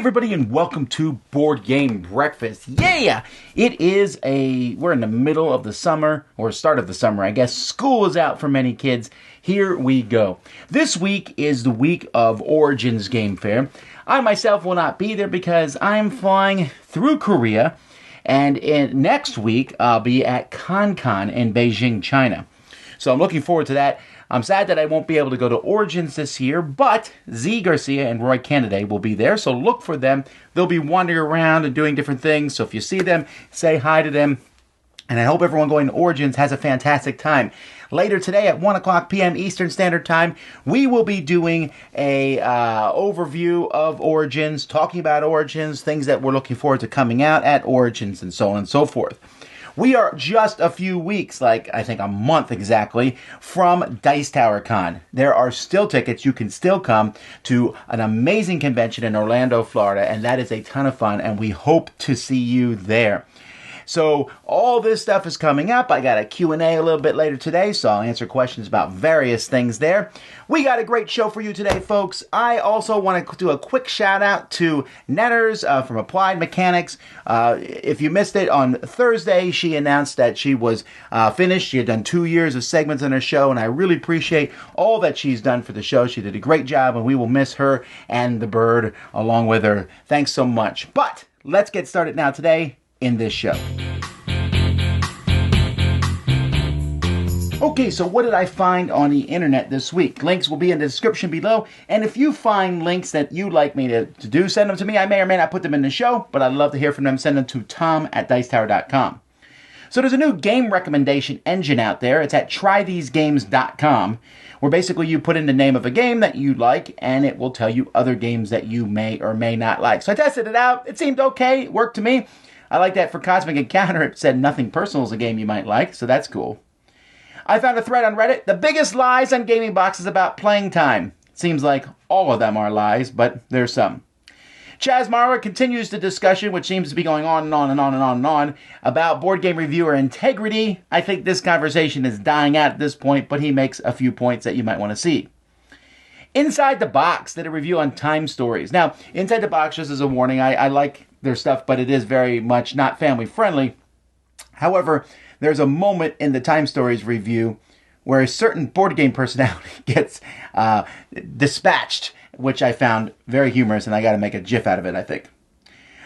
everybody, and welcome to Board Game Breakfast. Yeah! We're in the middle of the summer, or start of the summer, I guess. School is out for many kids. Here we go. This week is the week of Origins Game Fair. I myself will not be there because I'm flying through Korea, and next week I'll be at ConCon in Beijing, China. So I'm looking forward to that. I'm sad that I won't be able to go to Origins this year, but Z Garcia and Roy Canada will be there, so look for them. They'll be wandering around and doing different things, so if you see them, say hi to them. And I hope everyone going to Origins has a fantastic time. Later today at 1 o'clock p.m. Eastern Standard Time, we will be doing a overview of Origins, talking about Origins, things that we're looking forward to coming out at Origins, and so on and so forth. We are just a few weeks, like I think a month exactly, from Dice Tower Con. There are still tickets. You can still come to an amazing convention in Orlando, Florida, and that is a ton of fun, and we hope to see you there. So all this stuff is coming up. I got a Q&A a little bit later today, so I'll answer questions about various things there. We got a great show for you today, folks. I also want to do a quick shout out to Netters from Applied Mechanics. If you missed it, on Thursday, she announced that she was finished. She had done 2 years of segments on her show, and I really appreciate all that she's done for the show. She did a great job, and we will miss her and the bird along with her. Thanks so much. But let's get started now today in this show. Okay, so what did I find on the internet this week? Links will be in the description below, and if you find links that you'd like me to do, send them to me. I may or may not put them in the show, but I'd love to hear from them. Send them to tom@dicetower.com. So there's a new game recommendation engine out there. It's at trythesegames.com, where basically you put in the name of a game that you like, and it will tell you other games that you may or may not like. So I tested it out. It seemed okay. It worked to me. I like that for Cosmic Encounter. It said nothing personal is a game you might like, so that's cool. I found a thread on Reddit, the biggest lies on gaming boxes about playing time. Seems like all of them are lies, but there's some. Chaz Marler continues the discussion, which seems to be going on and on and on and on and on, about board game reviewer integrity. I think this conversation is dying out at this point, but he makes a few points that you might want to see. Inside the Box did a review on Time Stories. Now, Inside the Box, just as a warning, I like their stuff, but it is very much not family friendly. However, there's a moment in the Time Stories review where a certain board game personality gets dispatched, which I found very humorous, and I got to make a gif out of it, I think.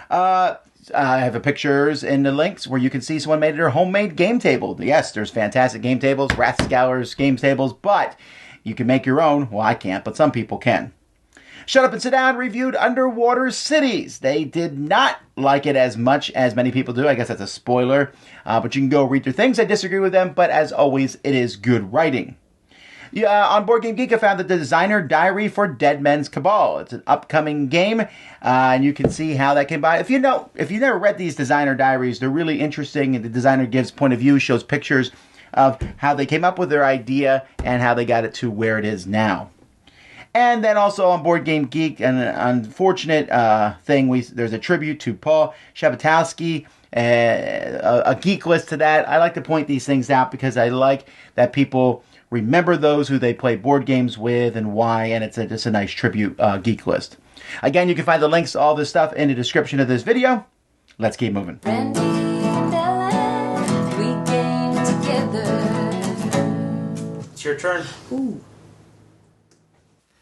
I have the pictures in the links where you can see someone made their homemade game table. Yes, there's fantastic game tables, Rathscouler's game tables, but you can make your own. Well, I can't, but some people can. Shut Up and Sit Down reviewed Underwater Cities. They did not like it as much as many people do. I guess that's a spoiler. But you can go read through things. I disagree with them, but as always, it is good writing. On Board Game Geek, I found the Designer Diary for Dead Men's Cabal. It's an upcoming game, and you can see how that came by. If you've never read these designer diaries, they're really interesting. And the designer gives point of view, shows pictures of how they came up with their idea and how they got it to where it is now. And then also on Board Game Geek, an unfortunate thing, there's a tribute to Paul Shabatowski, a geek list to that. I like to point these things out because I like that people remember those who they play board games with and why, and it's just a nice tribute geek list. Again, you can find the links to all this stuff in the description of this video. Let's keep moving. It's your turn. Ooh.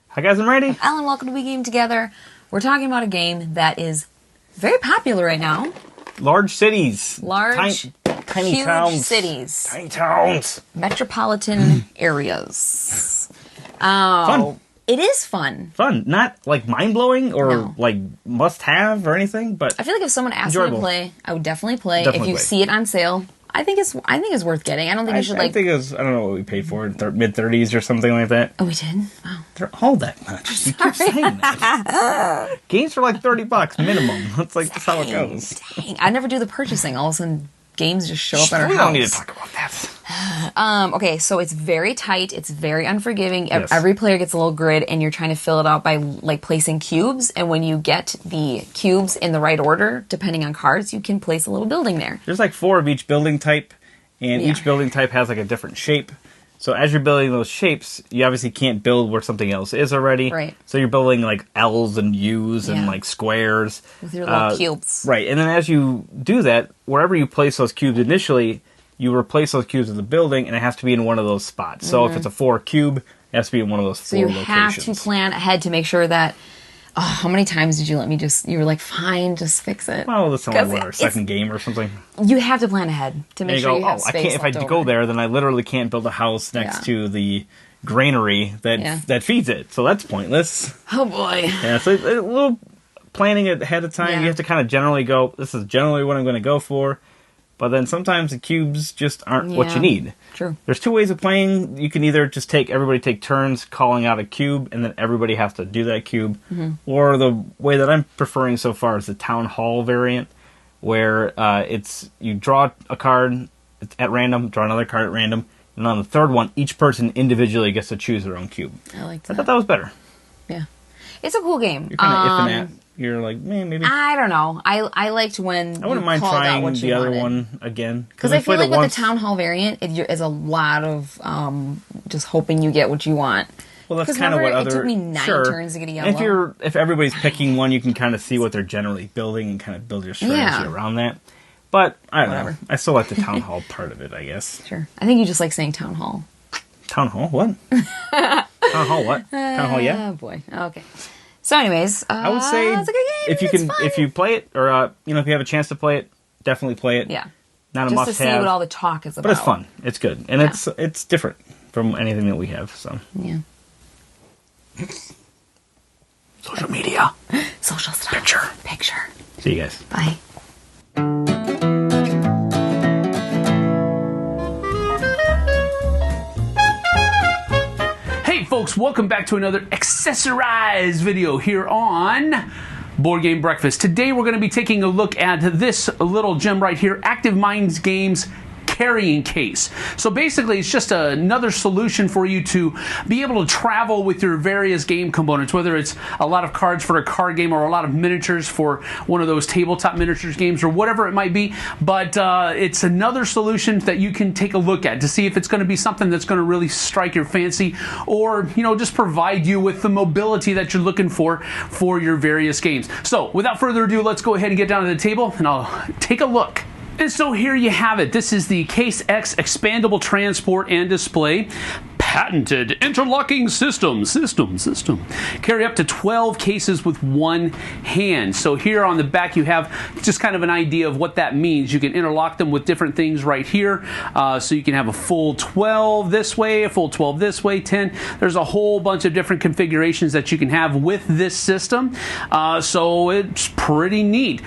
Hi guys, I'm ready. Alan, welcome to We Game Together. We're talking about a game that is very popular right now. Large cities. Tiny huge towns. cities. Tiny towns. Metropolitan areas. Fun. It is fun. Fun. Not like mind-blowing or No. like must-have or anything, but I feel like if someone asked me enjoyable. to play, I would definitely play. Definitely if you play. see it on sale, I think it's worth getting. I don't think you should I think it was, I don't know what we paid for it, mid-30s or something like that. Oh, we did? Wow. They're all that much. You keep saying that. Games for like $30 minimum. That's like that's how it goes. Dang. I never do the purchasing. All of a sudden, games just show up at our We house. don't need to talk about that. Okay, so it's very tight. It's very unforgiving. Yes. Every player gets a little grid, and you're trying to fill it out by like placing cubes. And when you get the cubes in the right order, depending on cards, you can place a little building there. There's like 4 of each building type, and Yeah. each building type has like a different shape. So as you're building those shapes, you obviously can't build where something else is already. Right. So you're building like L's and U's and like squares. With your little cubes. Right. And then as you do that, wherever you place those cubes initially, you replace those cubes with the building, and it has to be in one of those spots. So if it's a 4 cube, it has to be in one of those 4 locations. So you have to plan ahead to make sure that... Oh, how many times did you let me you were like, fine, just fix it. Well, that's only our second game or something. You have to plan ahead to make sure you have space I can't, if I go there, then I literally can't build a house next to the granary that feeds it. So that's pointless. Oh, boy. Yeah, so a little planning ahead of time. You have to kind of generally go, this is generally what I'm going to go for. But then sometimes the cubes just aren't what you need. True. There's 2 ways of playing. You can either just everybody take turns calling out a cube, and then everybody has to do that cube. Or the way that I'm preferring so far is the town hall variant, where you draw a card at random, draw another card at random, and on the third one, each person individually gets to choose their own cube. I like that. I thought that was better. Yeah. It's a cool game. You're kind of iffing at. You're like, maybe. I don't know. I liked when I wouldn't mind trying the other one again. Because I feel like with the town hall variant, it is a lot of just hoping you get what you want. Well, that's kind of what other... It took me 9 turns to get a yellow. And if everybody's picking one, you can kind of see what they're generally building and kind of build your strategy around that. But, I don't know. I still like the town hall part of it, I guess. Sure. I think you just like saying town hall. Town hall? What? Town hall what? Town hall, yeah? Oh, boy. Okay. So, anyways, I would say it's a good game. if you play it, or if you have a chance to play it, definitely play it. Yeah. Not a must-have. Just to see what all the talk is about. But it's fun. It's good, and it's different from anything that we have. So yeah. Social media. Social stuff. Picture. See you guys. Bye. Folks, welcome back to another Accessorize video here on Board Game Breakfast. Today we're going to be taking a look at this little gem right here, Active Minds Games carrying case. So basically it's just another solution for you to be able to travel with your various game components, whether it's a lot of cards for a card game or a lot of miniatures for one of those tabletop miniatures games or whatever it might be. But it's another solution that you can take a look at to see if it's going to be something that's going to really strike your fancy, or just provide you with the mobility that you're looking for your various games. So without further ado, let's go ahead and get down to the table and I'll take a look. And so here you have it. This is the Case X Expandable Transport and Display patented interlocking system. Carry up to 12 cases with one hand. So here on the back you have just kind of an idea of what that means. You can interlock them with different things right here. So you can have a full 12 this way, a full 12 this way, 10. There's a whole bunch of different configurations that you can have with this system. So it's pretty neat.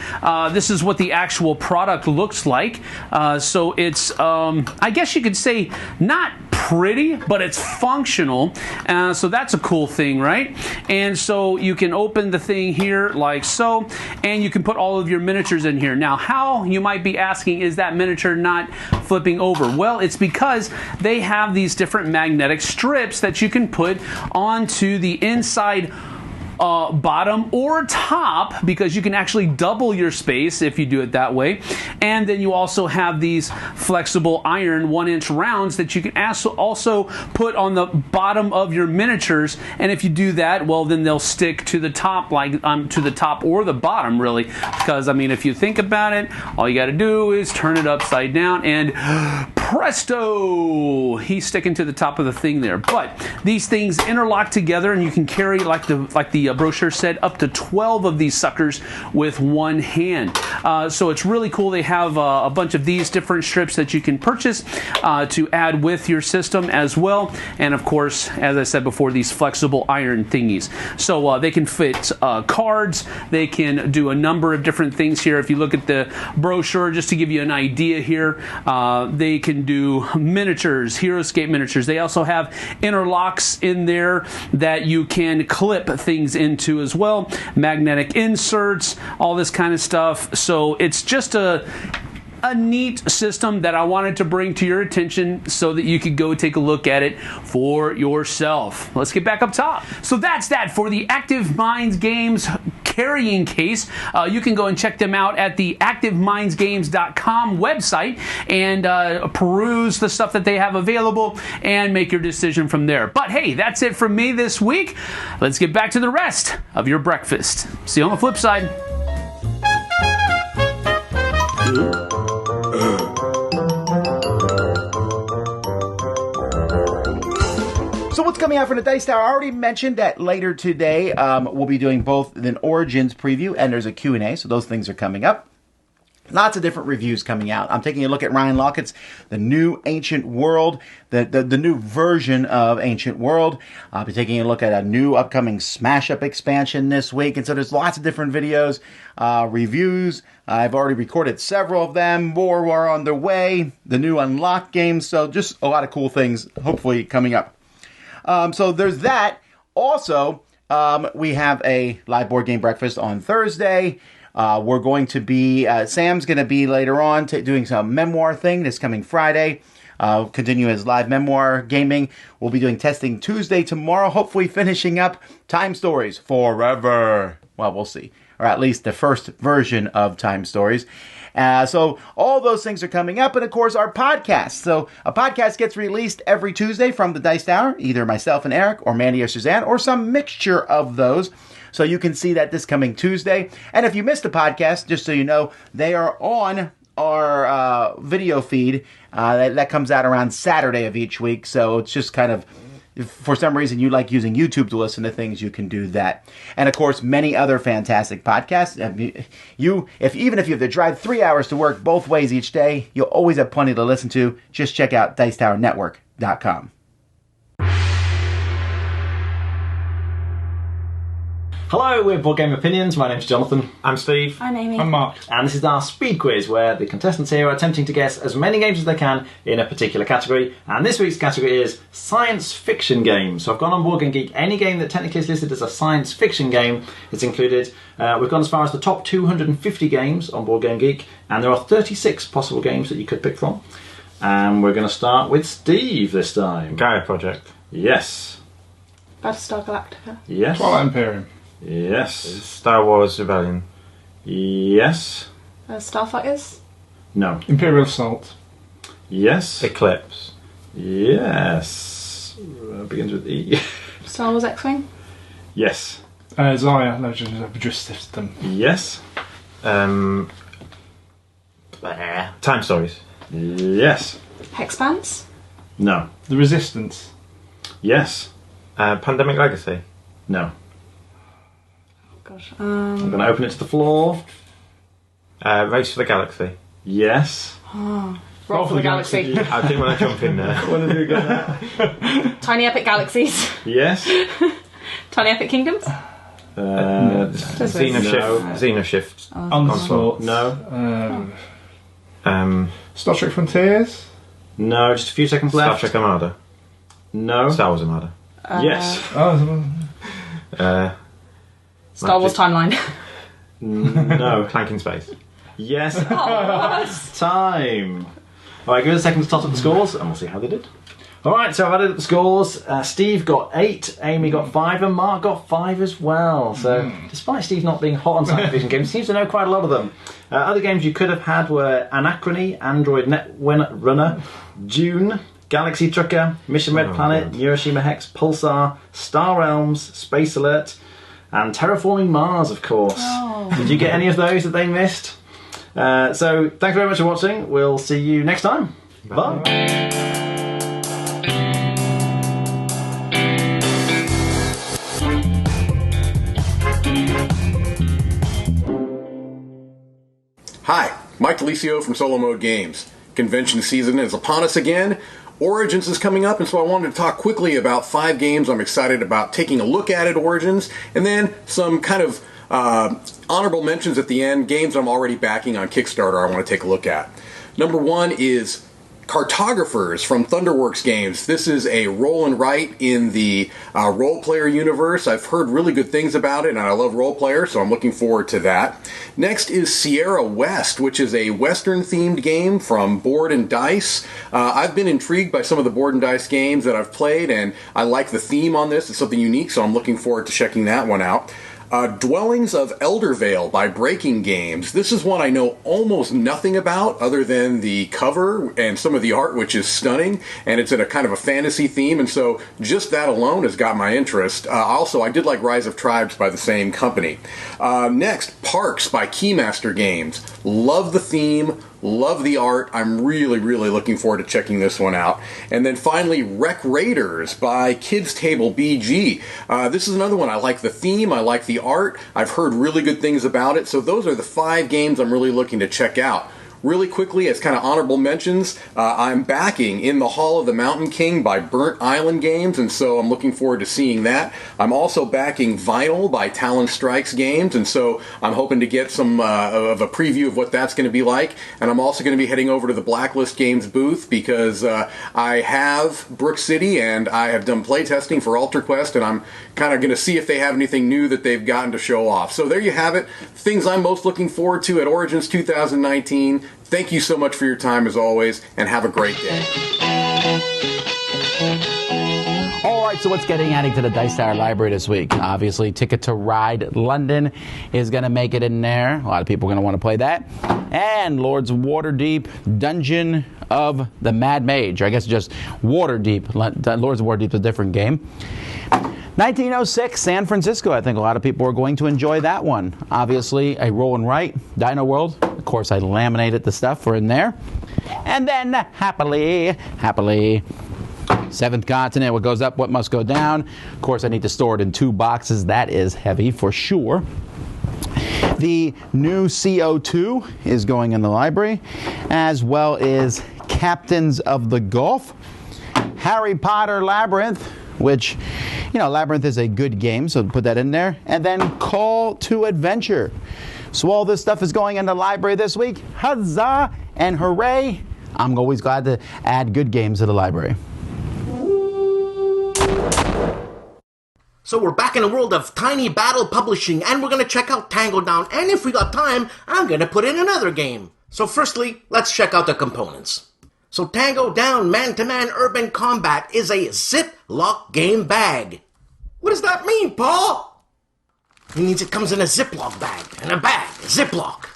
This is what the actual product looks like. So it's, I guess you could say, not pretty, but it's functional. So that's a cool thing, right? And so you can open the thing here like so, and you can put all of your miniatures in here. Now, how, you might be asking, is that miniature not flipping over? Well, it's because they have these different magnetic strips that you can put onto the inside bottom or top, because you can actually double your space if you do it that way. And then you also have these flexible iron 1-inch rounds that you can also put on the bottom of your miniatures. And if you do that, well, then they'll stick to the top, like to the top or the bottom, really. Because, I mean, if you think about it, all you got to do is turn it upside down and presto, he's sticking to the top of the thing there. But these things interlock together, and you can carry, like the brochure said, up to 12 of these suckers with one hand. So it's really cool. They have a bunch of these different strips that you can purchase to add with your system as well. And of course, as I said before, these flexible iron thingies. So they can fit cards. They can do a number of different things here. If you look at the brochure, just to give you an idea here, they can do miniatures, HeroScape miniatures. They also have interlocks in there that you can clip things into as well, magnetic inserts, all this kind of stuff. So it's just a neat system that I wanted to bring to your attention so that you could go take a look at it for yourself. Let's get back up top. So that's that for the Active Minds Games carrying case. You can go and check them out at the ActiveMindsGames.com website and peruse the stuff that they have available and make your decision from there. But hey, that's it from me this week. Let's get back to the rest of your breakfast. See you on the flip side. So what's coming out from the Dice Tower? I already mentioned that later today we'll be doing both an Origins preview and there's a Q&A, so those things are coming up. Lots of different reviews coming out. I'm taking a look at Ryan Laukatt's The New Ancient World, the new version of Ancient World. I'll be taking a look at a new upcoming Smash Up expansion this week. And so there's lots of different videos, reviews. I've already recorded several of them. More are on their way. The new Unlocked games. So just a lot of cool things, hopefully, coming up. So there's that. Also, we have a live board game breakfast on Thursday. We're going to be, Sam's going to be later on doing some memoir thing this coming Friday. Continue his live memoir gaming. We'll be doing testing Tuesday, tomorrow, hopefully finishing up Time Stories forever. Well, we'll see. Or at least the first version of Time Stories. So all those things are coming up. And of course, our podcast. So a podcast gets released every Tuesday from the Dice Tower. Either myself and Eric or Mandy or Suzanne or some mixture of those. So you can see that this coming Tuesday. And if you missed the podcast, just so you know, they are on our video feed. That comes out around Saturday of each week. So it's just kind of, if for some reason you like using YouTube to listen to things, you can do that. And of course, many other fantastic podcasts. Even if you have to drive 3 hours to work both ways each day, you'll always have plenty to listen to. Just check out DicetowerNetwork.com. Hello, we're Board Game Opinions. My name's Jonathan. I'm Steve. I'm Amy. I'm Mark. And this is our speed quiz where the contestants here are attempting to guess as many games as they can in a particular category. And this week's category is science fiction games. So I've gone on Board Game Geek. Any game that technically is listed as a science fiction game is included. We've gone as far as the top 250 games on Board Game Geek. And there are 36 possible games that you could pick from. And we're going to start with Steve this time. Gaia Project. Yes. Battlestar Galactica. Yes. Twilight Imperium. Yes. Star Wars Rebellion. Yes. Starfighters. No. Imperial Assault. Yes. Eclipse. Yes. Begins with E. Star Wars X-Wing. Yes. Zaya, Legends of the Drift System. Yes. Time Stories. Yes. Hexpanse. No. The Resistance. Yes. Pandemic Legacy. No. Gosh. I'm going to open it to the floor. Race for the Galaxy. Yes. Roll for the Galaxy. I didn't want to jump in there. What did you get now? Tiny Epic Galaxies. Yes. Tiny Epic Kingdoms. Xenoshift. Onslaught. No. Star Trek Frontiers. No, just a few seconds Star left. Trek Armada. No. Star Wars Armada. Yes. Star Wars Timeline. No. Clank in Space. Yes. Time. Alright, give us a second to tot up the scores and we'll see how they did. Alright, so I've added up the scores. Steve got 8, Amy got 5, and Mark got 5 as well. So, despite Steve not being hot on science fiction games, he seems to know quite a lot of them. Other games you could have had were Anachrony, Android Net Runner, Dune, Galaxy Trucker, Mission Red Planet, Hiroshima Hex, Pulsar, Star Realms, Space Alert, and Terraforming Mars, of course. Did you get any of those that they missed? So, thanks very much for watching. We'll see you next time. Bye. Hi, Mike Delisio from Solo Mode Games. Convention season is upon us again. Origins is coming up, and so I wanted to talk quickly about 5 games I'm excited about taking a look at Origins, and then some kind of honorable mentions at the end, games I'm already backing on Kickstarter I want to take a look at. Number 1 is Cartographers from Thunderworks Games. This is a roll and write in the role player universe. I've heard really good things about it, and I love role players, so I'm looking forward to that. Next is Sierra West, which is a Western-themed game from Board and Dice. I've been intrigued by some of the Board and Dice games that I've played, and I like the theme on this. It's something unique, so I'm looking forward to checking that one out. Dwellings of Eldervale by Breaking Games. This is one I know almost nothing about other than the cover and some of the art, which is stunning, and it's in a kind of a fantasy theme, and so just that alone has got my interest. Also, I did like Rise of Tribes by the same company. Next, Parks by Keymaster Games. Love the theme. Love the art. I'm really, really looking forward to checking this one out. And then finally, Wreck Raiders by Kids Table BG. This is another one. I like the theme. I like the art. I've heard really good things about it. So those are the 5 games I'm really looking to check out. Really quickly, as kind of honorable mentions, I'm backing In the Hall of the Mountain King by Burnt Island Games, and so I'm looking forward to seeing that. I'm also backing Vinyl by Talon Strikes Games, and so I'm hoping to get some of a preview of what that's going to be like. And I'm also going to be heading over to the Blacklist Games booth because I have Brook City and I have done playtesting for Alter Quest, and I'm kind of going to see if they have anything new that they've gotten to show off. So there you have it. Things I'm most looking forward to at Origins 2019. Thank you so much for your time, as always, and have a great day. All right, so what's getting added to the Dice Tower library this week? Obviously, Ticket to Ride London is going to make it in there. A lot of people are going to want to play that. And Lords of Waterdeep, Dungeon of the Mad Mage. Or I guess just Waterdeep. Lords of Waterdeep is a different game. 1906, San Francisco. I think a lot of people are going to enjoy that one. Obviously, a roll and write. Dino World. Of course, I laminated the stuff for in there. And then, happily, Seventh Continent. What goes up, what must go down. Of course, I need to store it in 2 boxes. That is heavy for sure. The new CO2 is going in the library, as well as Captains of the Gulf. Harry Potter Labyrinth, which, Labyrinth is a good game, so put that in there. And then Call to Adventure. So all this stuff is going in the library this week. Huzzah and hooray. I'm always glad to add good games to the library. So we're back in the world of Tiny Battle Publishing, and we're going to check out Tango Down. And if we got time, I'm going to put in another game. So firstly, let's check out the components. So Tango Down Man-to-Man Urban Combat is a Ziploc game bag. What does that mean, Paul? It means it comes in a Ziploc bag. In a bag. Ziploc.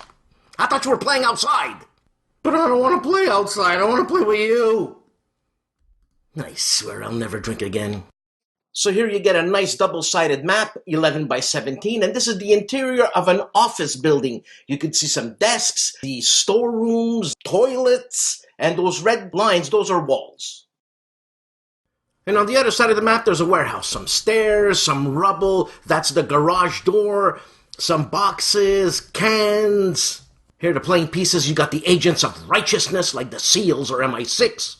I thought you were playing outside. But I don't want to play outside. I want to play with you. I swear I'll never drink again. So here you get a nice double-sided map, 11 by 17, and this is the interior of an office building. You can see some desks, the storerooms, toilets, and those red lines, those are walls. And on the other side of the map, there's a warehouse. Some stairs, some rubble, that's the garage door, some boxes, cans. Here, the playing pieces, you got the agents of righteousness, like the SEALs or MI6.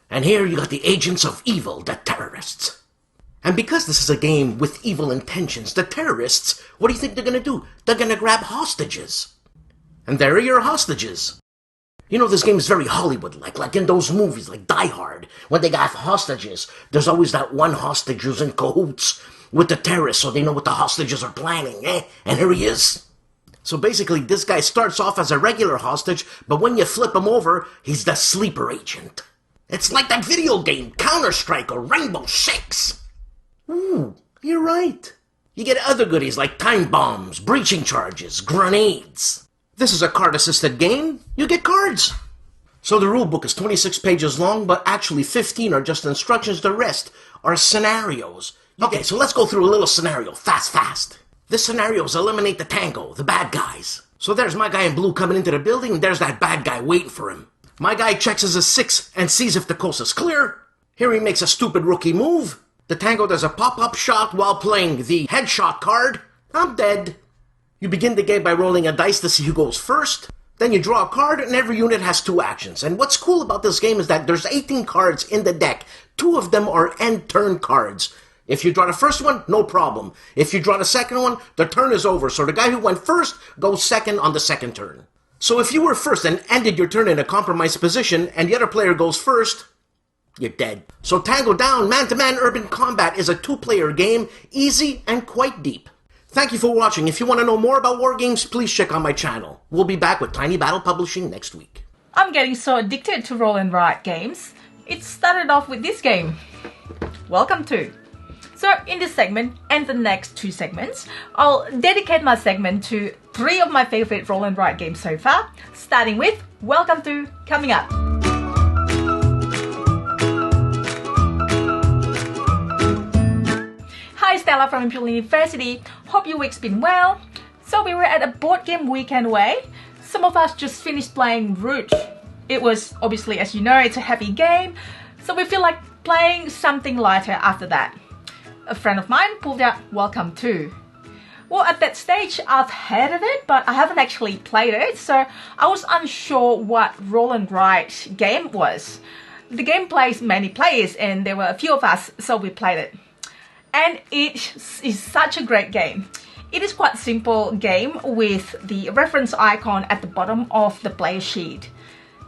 And here you got the agents of evil, the terrorists. And because this is a game with evil intentions, the terrorists, what do you think they're going to do? They're going to grab hostages. And there are your hostages. This game is very Hollywood-like, like in those movies, like Die Hard. When they got hostages, there's always that one hostage who's in cahoots with the terrorists, so they know what the hostages are planning, And here he is. So basically, this guy starts off as a regular hostage, but when you flip him over, he's the sleeper agent. It's like that video game, Counter-Strike or Rainbow Six. Ooh, you're right. You get other goodies like time bombs, breaching charges, grenades. This is a card-assisted game. You get cards. So the rulebook is 26 pages long, but actually 15 are just instructions. The rest are scenarios. Okay, so let's go through a little scenario. Fast. This scenario is eliminate the tango, the bad guys. So there's my guy in blue coming into the building, and there's that bad guy waiting for him. My guy checks his 6 and sees if the coast is clear. Here he makes a stupid rookie move. The tango does a pop-up shot while playing the headshot card. I'm dead. You begin the game by rolling a dice to see who goes first. Then you draw a card, and every unit has 2 actions. And what's cool about this game is that there's 18 cards in the deck. 2 of them are end turn cards. If you draw the first one, no problem. If you draw the second one, the turn is over. So the guy who went first goes second on the second turn. So if you were first and ended your turn in a compromised position, and the other player goes first, you're dead. So Tango Down Man-to-Man Urban Combat is a 2-player game, easy and quite deep. Thank you for watching. If you want to know more about war games, please check out my channel. We'll be back with Tiny Battle Publishing next week. I'm getting so addicted to roll and write games. It started off with this game. Welcome to So in this segment and the next 2 segments, I'll dedicate my segment to 3 of my favorite roll and write games so far, starting with Welcome to Coming Up. Hi, Stella from Meeple University. Hope your week's been well. So we were at a board game weekend away. Some of us just finished playing Root. It was, obviously, as you know, it's a heavy game, so we feel like playing something lighter after that. A friend of mine pulled out Welcome to. Well, at that stage, I've heard of it, but I haven't actually played it, so I was unsure what roll and write game was. The game plays many players, and there were a few of us, so we played it. And it is such a great game. It is quite a simple game with the reference icon at the bottom of the player sheet.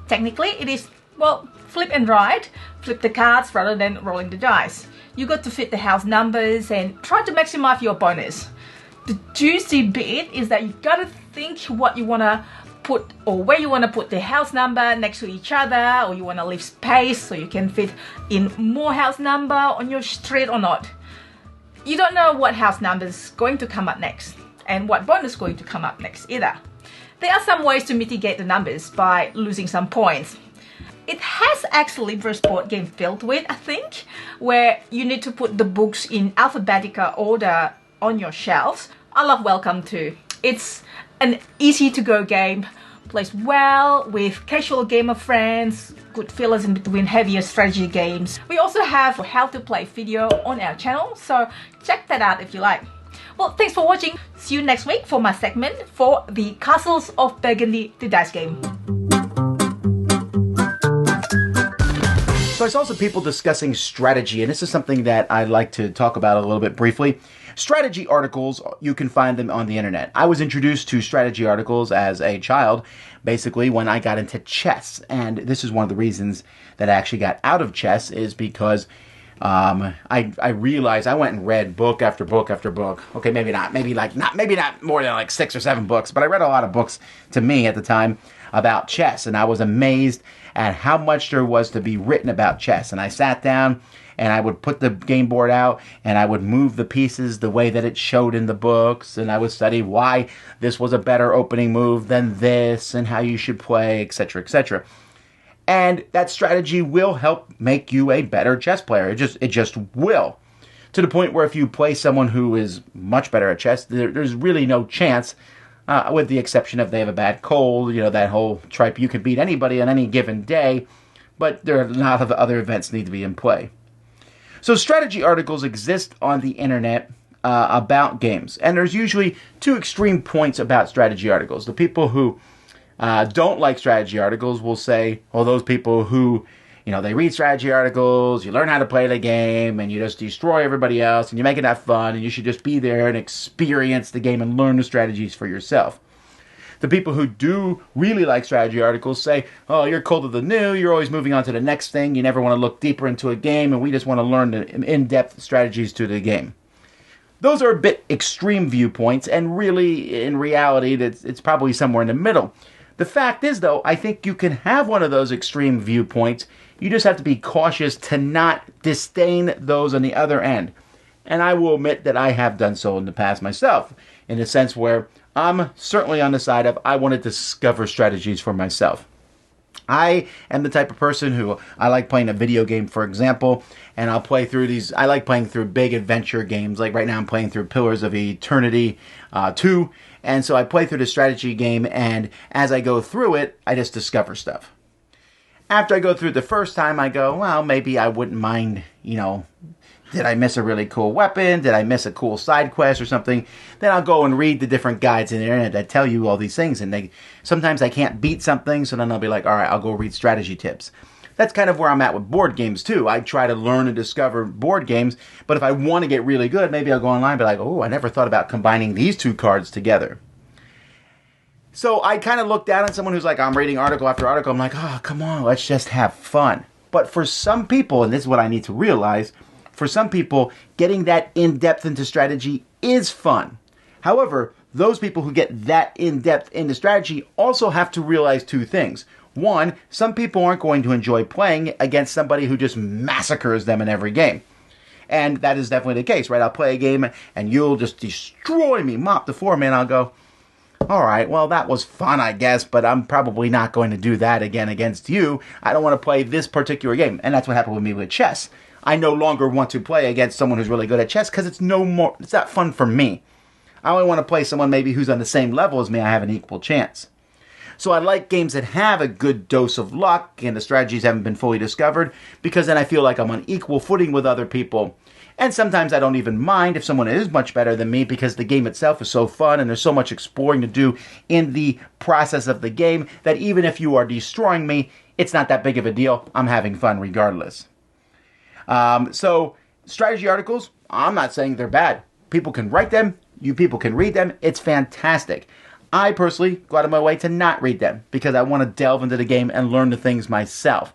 Technically, it is, well, flip and write. Flip the cards rather than rolling the dice. You got to fit the house numbers and try to maximize your bonus. The juicy bit is that you gotta think what you wanna put or where you wanna put the house number next to each other, or you wanna leave space so you can fit in more house number on your street or not. You don't know what house number is going to come up next and what bonus is going to come up next either. There are some ways to mitigate the numbers by losing some points. It has actually versus board game filled with, I think, where you need to put the books in alphabetical order on your shelves. I love Welcome to. It's an easy to go game, plays well with casual gamer friends, good fillers in between heavier strategy games. We also have how to play video on our channel, so check that out if you like. Well, thanks for watching. See you next week for my segment for the Castles of Burgundy, the dice game. So I saw some people discussing strategy, and this is something that I'd like to talk about a little bit briefly. Strategy articles, you can find them on the internet. I was introduced to strategy articles as a child, basically when I got into chess. And this is one of the reasons that I actually got out of chess, is because I realized I went and read book after book after book. Okay, maybe not more than like 6 or 7 books, but I read a lot of books to me at the time about chess, and I was amazed at how much there was to be written about chess. And I sat down and I would put the game board out and I would move the pieces the way that it showed in the books, and I would study why this was a better opening move than this and how you should play, etc., etc. And that strategy will help make you a better chess player. It just will. To the point where if you play someone who is much better at chess, there's really no chance, with the exception of they have a bad cold, you know, that whole tripe, you can beat anybody on any given day, but there are a lot of other events need to be in play. So strategy articles exist on the internet about games, and there's usually 2 extreme points about strategy articles. The people who don't like strategy articles will say, well, those people who, you know, they read strategy articles, you learn how to play the game, and you just destroy everybody else, and you make it that fun, and you should just be there and experience the game and learn the strategies for yourself. The people who do really like strategy articles say, oh, you're cold to the new, you're always moving on to the next thing, you never want to look deeper into a game, and we just want to learn the in-depth strategies to the game. Those are a bit extreme viewpoints, and really, in reality, it's probably somewhere in the middle. The fact is, though, I think you can have one of those extreme viewpoints. You just have to be cautious to not disdain those on the other end. And I will admit that I have done so in the past myself, in a sense where I'm certainly on the side of I want to discover strategies for myself. I am the type of person who I like playing a video game, for example, and I'll play through these. I like playing through big adventure games. Like right now I'm playing through Pillars of Eternity 2, and so I play through the strategy game, and as I go through it, I just discover stuff. After I go through it the first time, I go, well, maybe I wouldn't mind, you know, did I miss a really cool weapon? Did I miss a cool side quest or something? Then I'll go and read the different guides in the internet that tell you all these things. And sometimes I can't beat something, so then I'll be like, all right, I'll go read strategy tips. That's kind of where I'm at with board games, too. I try to learn and discover board games, but if I want to get really good, maybe I'll go online and be like, oh, I never thought about combining these 2 cards together. So I kind of look down on someone who's like, I'm reading article after article. I'm like, oh, come on, let's just have fun. But for some people, and this is what I need to realize, for some people, getting that in-depth into strategy is fun. However, those people who get that in-depth into strategy also have to realize 2 things. One, some people aren't going to enjoy playing against somebody who just massacres them in every game. And that is definitely the case, right? I'll play a game and you'll just destroy me, mop the floor, man. I'll go, all right, well, that was fun, I guess, but I'm probably not going to do that again against you. I don't want to play this particular game. And that's what happened with me with chess. I no longer want to play against someone who's really good at chess because it's not fun for me. I only want to play someone maybe who's on the same level as me. I have an equal chance. So I like games that have a good dose of luck and the strategies haven't been fully discovered, because then I feel like I'm on equal footing with other people. And sometimes I don't even mind if someone is much better than me, because the game itself is so fun and there's so much exploring to do in the process of the game that even if you are destroying me, it's not that big of a deal. I'm having fun regardless. So strategy articles, I'm not saying they're bad. People can write them. You people can read them. It's fantastic. I personally go out of my way to not read them because I want to delve into the game and learn the things myself.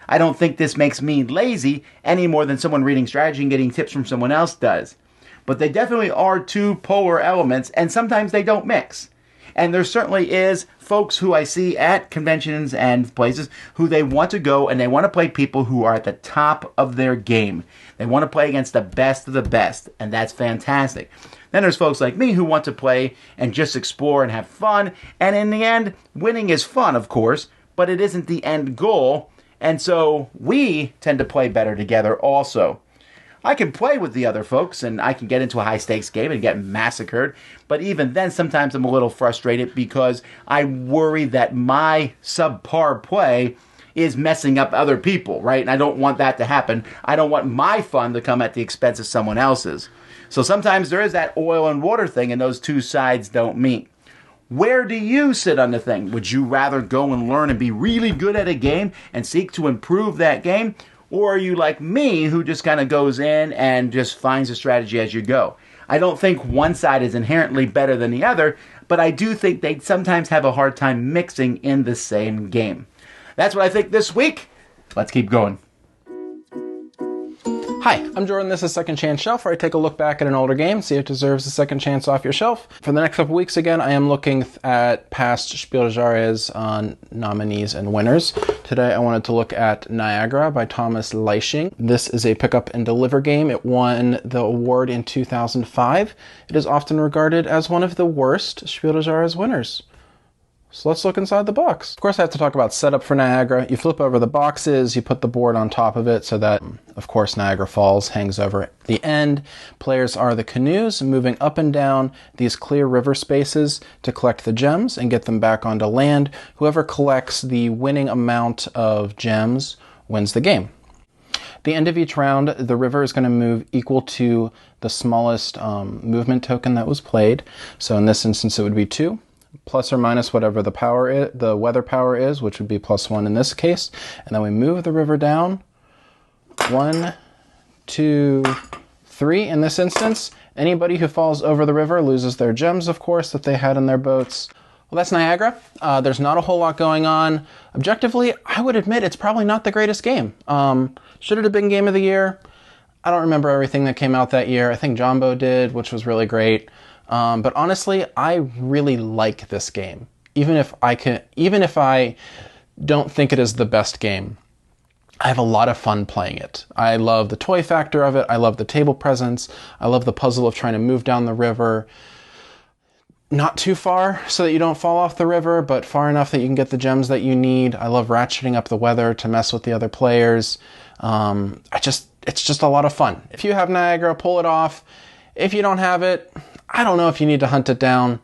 I don't think this makes me lazy any more than someone reading strategy and getting tips from someone else does. But they definitely are two polar elements, and sometimes they don't mix. And there certainly is folks who I see at conventions and places who they want to go and they want to play people who are at the top of their game. They want to play against the best of the best, and that's fantastic. Then there's folks like me who want to play and just explore and have fun. And in the end, winning is fun, of course, but it isn't the end goal. And so we tend to play better together also. I can play with the other folks and I can get into a high stakes game and get massacred. But even then, sometimes I'm a little frustrated because I worry that my subpar play is messing up other people, right? And I don't want that to happen. I don't want my fun to come at the expense of someone else's. So sometimes there is that oil and water thing and those two sides don't meet. Where do you sit on the thing? Would you rather go and learn and be really good at a game and seek to improve that game? Or are you like me who just kind of goes in and just finds a strategy as you go? I don't think one side is inherently better than the other, but I do think they sometimes have a hard time mixing in the same game. That's what I think this week. Let's keep going. Hi, I'm Jordan. This is Second Chance Shelf, where I take a look back at an older game, see if it deserves a second chance off your shelf. For the next couple weeks, again, I am looking at past Strategery nominees and winners. Today, I wanted to look at Niagara by Thomas Leisching. This is a pick up and deliver game. It won the award in 2005. It is often regarded as one of the worst Strategery winners. So let's look inside the box. Of course, I have to talk about setup for Niagara. You flip over the boxes, you put the board on top of it so that, of course, Niagara Falls hangs over at the end. Players are the canoes moving up and down these clear river spaces to collect the gems and get them back onto land. Whoever collects the winning amount of gems wins the game. At the end of each round, the river is going to move equal to the smallest movement token that was played. So in this instance, it would be 2. Plus or minus whatever the power is, the weather power is, which would be +1 in this case. And then we move the river down. 1, 2, 3 in this instance. Anybody who falls over the river loses their gems, of course, that they had in their boats. Well, that's Niagara. There's not a whole lot going on. Objectively, I would admit it's probably not the greatest game. Should it have been Game of the Year? I don't remember everything that came out that year. I think Jumbo did, which was really great. But honestly, I really like this game. Even if I don't think it is the best game, I have a lot of fun playing it. I love the toy factor of it. I love the table presence. I love the puzzle of trying to move down the river. Not too far so that you don't fall off the river, but far enough that you can get the gems that you need. I love ratcheting up the weather to mess with the other players. It's just a lot of fun. If you have Niagara, pull it off. If you don't have it, I don't know if you need to hunt it down.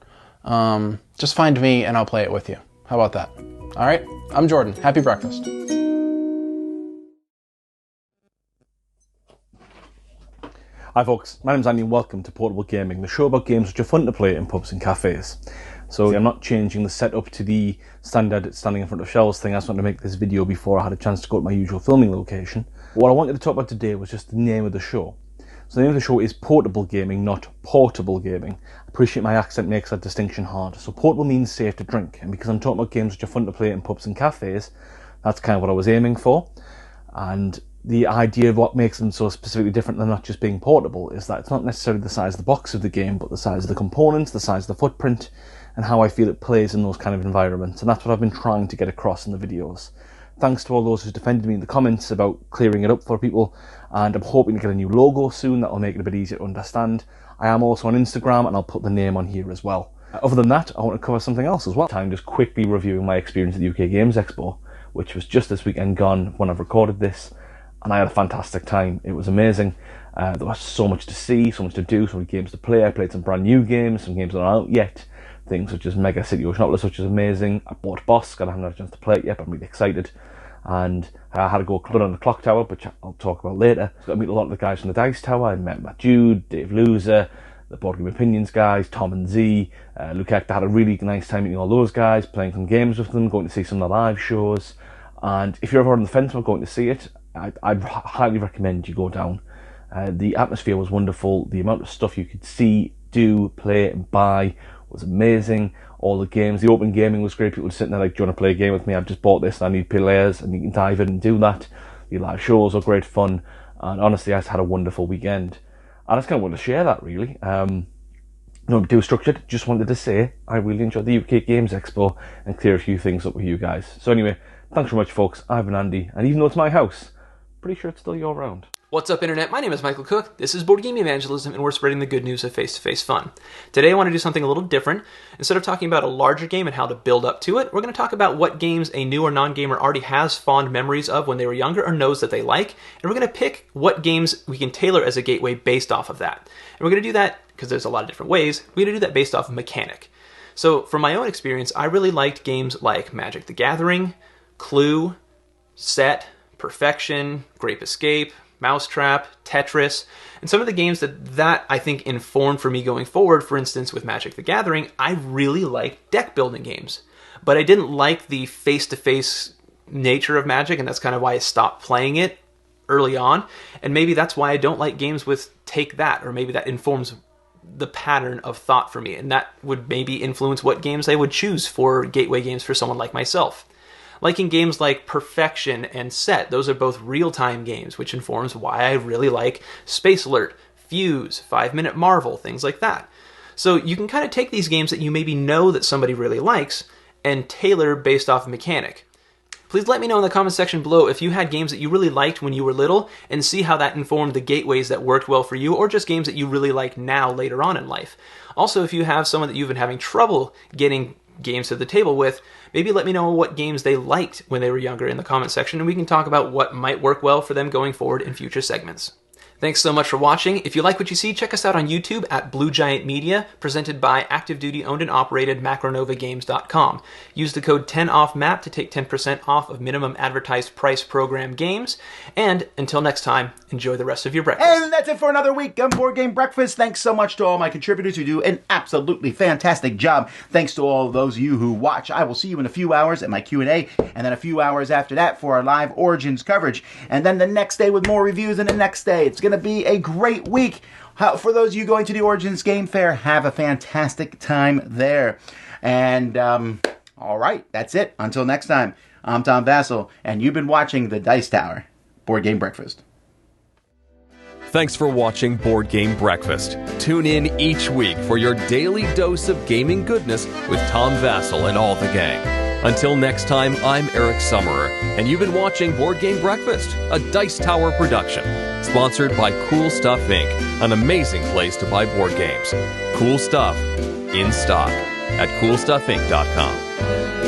Just find me and I'll play it with you. How about that? All right, I'm Jordan. Happy breakfast. Hi folks, my name's Andy and welcome to Potable Gaming, the show about games which are fun to play in pubs and cafes. So I'm not changing the setup to the standard standing in front of shelves thing. I just wanted to make this video before I had a chance to go to my usual filming location. What I wanted to talk about today was just the name of the show. So the name of the show is Potable Gaming, not Portable Gaming. I appreciate my accent makes that distinction hard. So portable means safe to drink, and because I'm talking about games which are fun to play in pubs and cafes, that's kind of what I was aiming for. And the idea of what makes them so specifically different than not just being portable is that it's not necessarily the size of the box of the game, but the size of the components, the size of the footprint, and how I feel it plays in those kind of environments. And that's what I've been trying to get across in the videos. thanks to all those who defended me in the comments about clearing it up for people, and I'm hoping to get a new logo soon that will make it a bit easier to understand. I am also on Instagram, and I'll put the name on here as well. Other than that, I want to cover something else as well. I'm just quickly reviewing my experience at the UK Games Expo, which was just this weekend gone when I've recorded this, and I had a fantastic time. It was amazing. There was so much to see, so much to do, so many games to play. I played some brand new games, some games that aren't out yet. Things such as Mega City Oceanopolis, which is amazing. I bought Bosk, and I haven't had a chance to play it yet, but I'm really excited. And I had to go put on the Clock Tower, which I'll talk about later. Got to meet a lot of the guys from the Dice Tower. I met Matt Jude, Dave Loser, the Board Game Opinions guys, Tom and Z, Luke Hector. Had a really nice time meeting all those guys, playing some games with them, going to see some of the live shows. And if you're ever on the fence about going to see it, I'd highly recommend you go down. The atmosphere was wonderful. The amount of stuff you could see, do, play, and buy was amazing. All the games, the open gaming was great. People were sitting there like, do you want to play a game with me? I've just bought this and I need players, and you can dive in and do that. The live shows were great fun, and honestly, I just had a wonderful weekend. I just kind of want to share that, really. Not too structured, just wanted to say I really enjoyed the UK Games Expo and clear a few things up with you guys. So anyway, thanks very much, folks. I've been Andy, and even though it's my house, pretty sure it's still your round. What's up, Internet? My name is Michael Cook. This is Board Game Evangelism, and we're spreading the good news of face-to-face fun. Today I want to do something a little different. Instead of talking about a larger game and how to build up to it, we're going to talk about what games a new or non-gamer already has fond memories of when they were younger or knows that they like, and we're going to pick what games we can tailor as a gateway based off of that. And we're going to do that, because there's a lot of different ways, we're going to do that based off of mechanic. So from my own experience, I really liked games like Magic the Gathering, Clue, Set, Perfection, Grape Escape, Mousetrap, Tetris, and some of the games that I think informed for me going forward. For instance, with Magic the Gathering, I really liked deck building games, but I didn't like the face-to-face nature of Magic, and that's kind of why I stopped playing it early on. And maybe that's why I don't like games with Take That, or maybe that informs the pattern of thought for me, and that would maybe influence what games I would choose for gateway games for someone like myself. Like in games like Perfection and Set, those are both real-time games, which informs why I really like Space Alert, Fuse, 5 Minute Marvel, things like that. So you can kind of take these games that you maybe know that somebody really likes and tailor based off mechanic. Please let me know in the comment section below if you had games that you really liked when you were little, and see how that informed the gateways that worked well for you, or just games that you really like now later on in life. Also, if you have someone that you've been having trouble getting games to the table with, maybe let me know what games they liked when they were younger in the comment section, and we can talk about what might work well for them going forward in future segments. Thanks so much for watching. If you like what you see, check us out on YouTube at Blue Giant Media, presented by active duty owned and operated MacronovaGames.com. Use the code 10OFFMAP to take 10% off of minimum advertised price program games. And until next time, enjoy the rest of your breakfast. And that's it for another week on Board Game Breakfast. Thanks so much to all my contributors who do an absolutely fantastic job. Thanks to all of those of you who watch. I will see you in a few hours at my Q&A, and then a few hours after that for our live Origins coverage. And then the next day with more reviews, and the next day. It's going to be a great week. For those of you going to the Origins Game Fair, have a fantastic time there. And, all right, that's it. Until next time, I'm Tom Vasel, and you've been watching the Dice Tower Board Game Breakfast. Thanks for watching Board Game Breakfast. Tune in each week for your daily dose of gaming goodness with Tom Vasel and all the gang. Until next time, I'm Eric Summerer, and you've been watching Board Game Breakfast, a Dice Tower production, sponsored by Cool Stuff Inc., an amazing place to buy board games. Cool stuff, in stock, at CoolStuffInc.com.